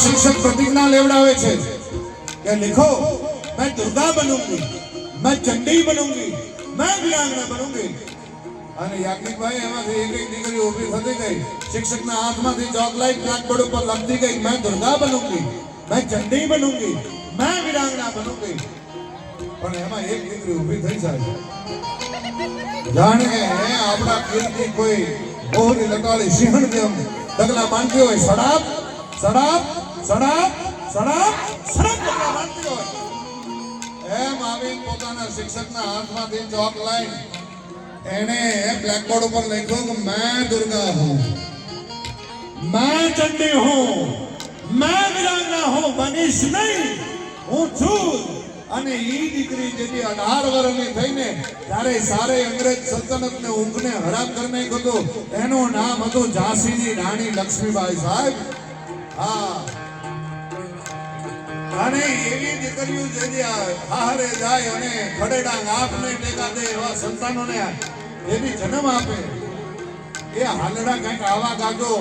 शिक्षक प्रतिज्ञा लेवड़ावे छे कि लिखो मैं दुर्गा बनूंगी, मैं चंडी बनूंगी, मैं वीरांगना बनूंगी। અને યાજ્ઞિકભાઈ એમાંથી એક એક દીકરી ઊભી થતી ગઈ, શિક્ષકના હાથમાંથી ચોકલેટ બ્લેકબોર્ડ ઉપર લખતી ગઈ, मैं दुर्गा बनूंगी, मैं चंडी बनूंगी, मैं वीरांगना बनूंगी। પણ એમાં એક દીકરી ઊભી થઈ જાય, જાણે આપણા કીર્તિ કોઈ ઓહરી લગાડી સિંહણ જેમ ડગલા માંડતી હોય, સડાપ સડાપ સડાપ સડાપ સડાપ ડગલા માંડતી હોય, એમ આવી પોતાના શિક્ષકના હાથમાંથી ચોક લાઈન एने ब्लैकबोर्ड पर लिखो कि मैं दुर्गा हूँ, मैं चंडी हूँ, मैं वीरांगना हूँ, बनीश नहीं हूँ छूर। અને ઈ દીકરી જેથી 18 વર્ષની થઈને ત્યારે સારે અંગ્રેજ સલ્તનતને ઊંઘને હરામ કરી નાખ્યો હતો, એનું નામ હતું ઝાંસીની રાણી લક્ષ્મીબાઈ સાહેબ। હા, અને એવી દીકરીઓ જેથી હારે જાય અને ખડેડા આપને ટેકા દે એવા સંતાનોને જેથી જન્મ આપે, એ હાલડા કંઈક આવા ગાજો।